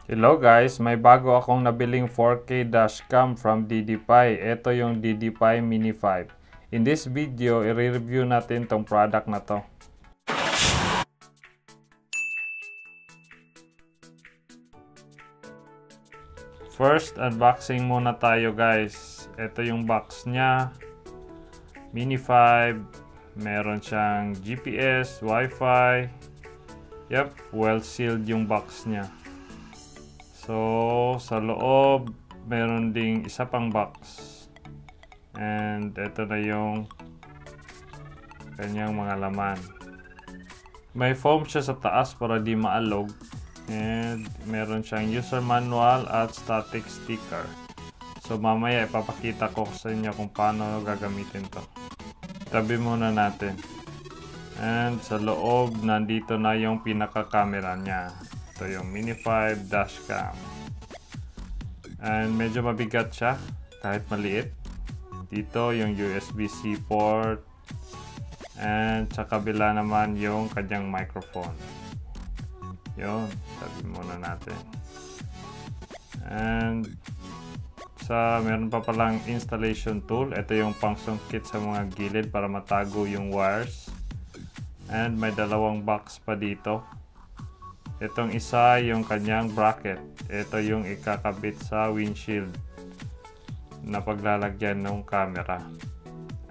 Hello guys, may bago akong nabiling 4K dashcam from DDPi. Ito yung DDPi Mini 5. In this video, i-review natin tong product na to. First, unboxing muna tayo guys. Ito yung box niya. Mini 5. Meron siyang GPS, Wi-Fi. Yep, well sealed yung box niya. So, sa loob, meron ding isa pang box. And ito na yung kanyang mga laman. May foam siya sa taas para di maalog. And meron siyang user manual at static sticker. So, mamaya ipapakita ko sa inyo kung paano gagamitin to. Tabi muna natin. And sa loob, nandito na yung pinaka-camera niya. Ito yung Mini 5 dashcam. And medyo mabigat siya kahit maliit. Dito yung USB-C port. And sa kabila naman yung kanyang microphone. Yun, tabi muna natin. And meron pa palang installation tool. Ito yung pangsungkit sa mga gilid para matago yung wires. And may dalawang box pa dito. Itong isa yung kanyang bracket. Ito yung ikakabit sa windshield na paglalagyan ng camera.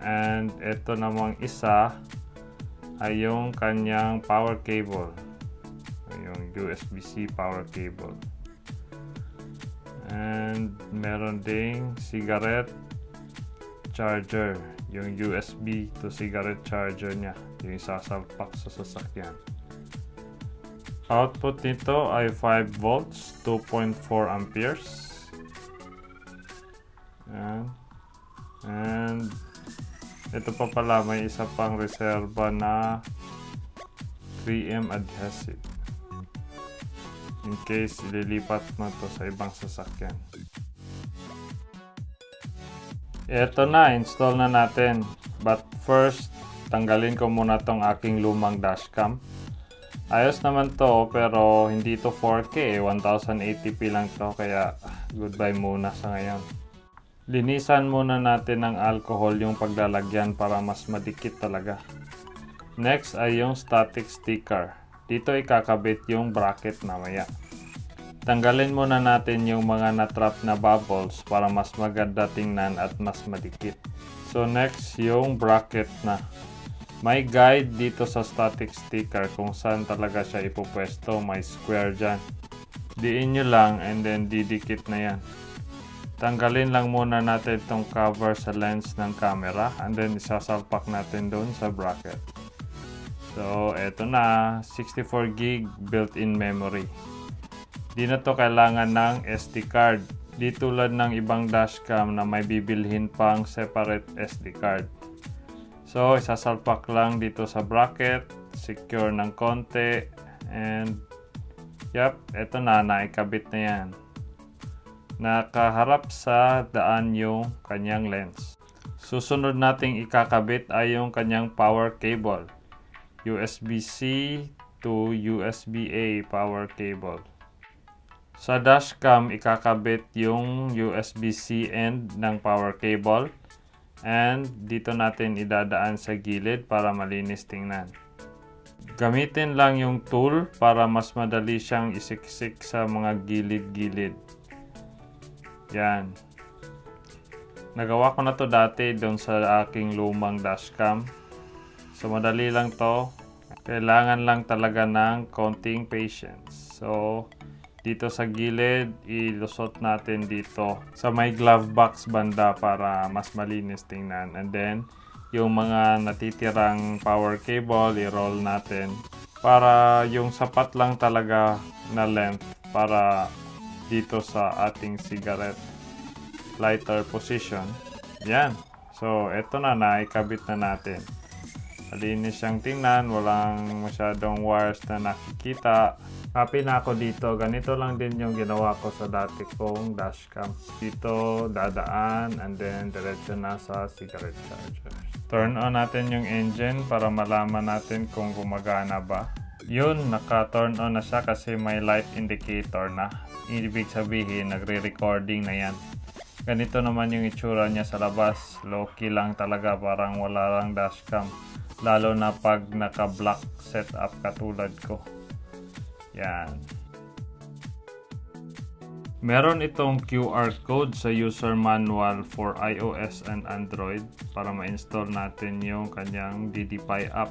And ito namang isa ay yung kanyang power cable. Yung USB-C power cable. And meron ding cigarette charger. Yung USB to cigarette charger niya. Yung isasalpak sa sasakyan. Output nito ay 5 volts, 2.4 amperes. And ito pa pala, may isa pang reserva na 3M adhesive. In case ililipat mo to sa ibang sasakyan. Ito na, install na natin. But first, tanggalin ko muna tong aking lumang dashcam. Ayos naman to, pero hindi to 4K, 1080p lang to, kaya goodbye muna sa ngayon. Linisan muna natin ng alcohol yung paglalagyan para mas madikit talaga. Next ay yung static sticker. Dito ikakabit yung bracket mamaya. Tanggalin muna natin yung mga natrap na bubbles para mas maganda tingnan at mas madikit. So next yung bracket na. May guide dito sa static sticker kung saan talaga siya ipupwesto. May square dyan. Diin nyo lang and then didikit na yan. Tanggalin lang muna natin itong cover sa lens ng camera and then isasalpak natin doon sa bracket. So, eto na. 64GB built-in memory. Di na to kailangan ng SD card. Di tulad ng ibang dashcam na may bibilhin pang separate SD card. So, isasalpak lang dito sa bracket, secure ng konti, and yep, eto na, naikabit na yan. Nakaharap sa daan yung kanyang lens. Susunod nating ikakabit ay yung kanyang power cable. USB-C to USB-A power cable. Sa dashcam, ikakabit yung USB-C end ng power cable. And dito natin idadaan sa gilid para malinis tingnan. Gamitin lang yung tool para mas madali siyang isiksik sa mga gilid-gilid. Yan. Nagawa ko na to dati doon sa aking lumang dashcam. So madali lang to. Kailangan lang talaga ng konting patience. So dito sa gilid, ilusot natin dito sa may glove box banda para mas malinis tingnan. And then, yung mga natitirang power cable, i-roll natin para yung sapat lang talaga na length para dito sa ating cigarette lighter position. Yan. So, eto na, naikabit na natin. Malinis siyang tingnan, walang masyadong wires na nakikita. Happy na ako dito. Ganito lang din yung ginawa ko sa dati kong dashcam. Dito, dadaan, and then diretso na sa cigarette charger. Turn on natin yung engine para malaman natin kung gumagana ba. Yun, naka-turn on na siya kasi may light indicator na. Ibig sabihin, nagre-recording na yan. Ganito naman yung itsura niya sa labas. Low-key lang talaga, parang wala lang dashcam. Lalo na pag naka-block setup katulad ko. Yan. Meron itong QR code sa user manual for iOS and Android para ma-install natin yung kanyang DDPi app.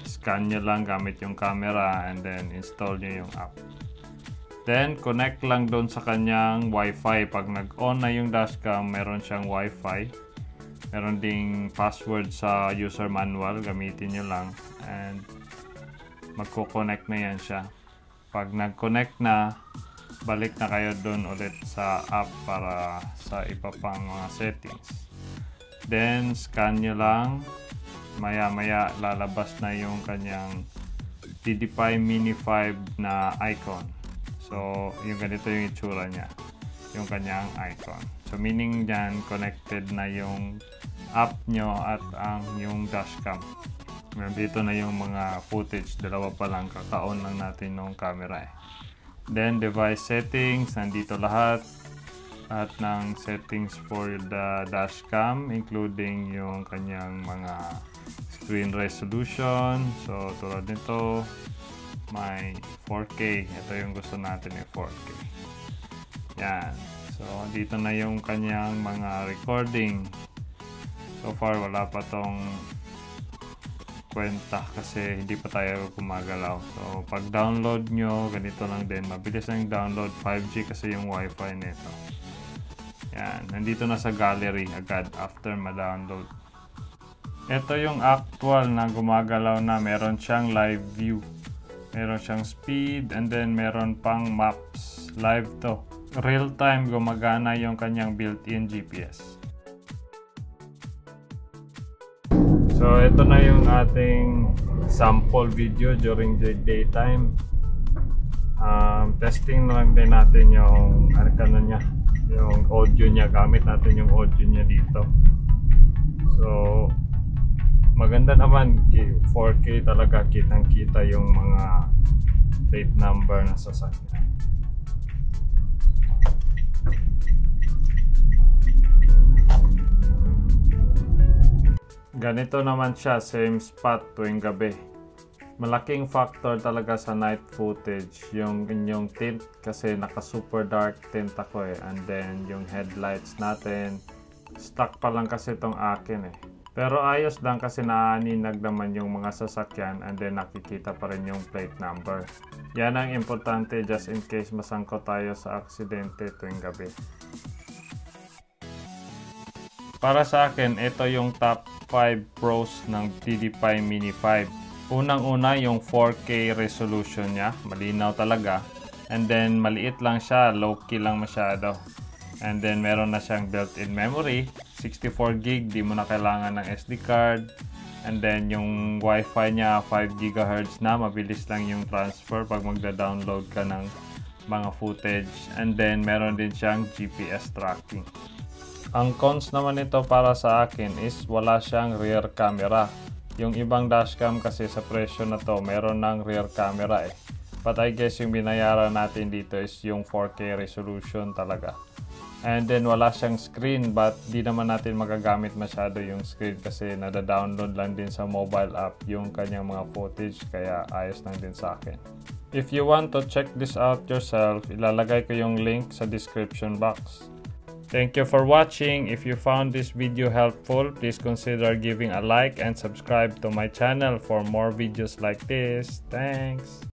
Scan nyo lang gamit yung camera and then install nyo yung app. Then, connect lang doon sa kanyang Wi-Fi. Pag nag-on na yung dashcam, meron siyang Wi-Fi. Meron ding password sa user manual. Gamitin nyo lang. And, magko-connect na yan siya. Pag nag-connect na, balik na kayo doon ulit sa app para sa iba pang mga settings. Then, scan nyo lang. Maya-maya, lalabas na yung kanyang DDPi Mini 5 na icon. So, yung ganito yung itsura niya, yung kanyang icon. So, meaning dyan, connected na yung app nyo at yung dashcam. Nandito na yung mga footage, dalawa pa lang, kaka-on lang natin yung camera eh. Then, device settings, nandito lahat. Lahat ng settings for the dashcam, including yung kanyang mga screen resolution. So, tulad nito, may 4K. Ito yung gusto natin yung 4K. Yan. So, dito na yung kanyang mga recording. So far, wala pa tong kwenta kasi hindi pa tayo gumagalaw. So, pag download nyo, ganito lang din. Mabilis na yung download. 5G kasi yung wifi nito. Yan. Nandito na sa gallery agad after ma-download. Ito yung actual na gumagalaw na. Meron siyang live view. Meron siyang speed and then meron pang maps. Live to. Real time gumagana yung kanyang built-in GPS. So ito na yung ating sample video during the daytime. Testing na lang din natin yung yung audio niya. Gamit natin yung audio niya dito. So maganda naman, 4K talaga, kitang-kita yung mga plate number na sasakyan. Ganito naman siya, same spot tuwing gabi. Malaking factor talaga sa night footage yung inyong tint kasi naka super dark tint ako eh. And then yung headlights natin, stock pa lang kasi itong akin eh. Pero ayos lang kasi naaninag naman yung mga sasakyan and then nakikita pa rin yung plate number. Yan ang importante just in case masangkot tayo sa aksidente tuwing gabi. Para sa akin, ito yung top 5 pros ng DDPi Mini 5. Unang-una yung 4K resolution niya, malinaw talaga. And then maliit lang siya, low-key lang masyado. And then meron na siyang built-in memory, 64GB, di mo na kailangan ng SD card. And then yung Wi-Fi niya 5 GHz na, mabilis lang yung transfer pag magda-download ka ng mga footage. And then meron din siyang GPS tracking. Ang cons naman nito para sa akin is wala siyang rear camera. Yung ibang dashcam kasi sa presyo na to, meron ng rear camera eh. But I guess yung binayaran natin dito is yung 4K resolution talaga. And then wala siyang screen but di naman natin magagamit masyado yung screen kasi nada-download lang din sa mobile app yung kanyang mga footage kaya ayos lang din sa akin. If you want to check this out yourself, ilalagay ko yung link sa description box. Thank you for watching. If you found this video helpful, please consider giving a like and subscribe to my channel for more videos like this. Thanks!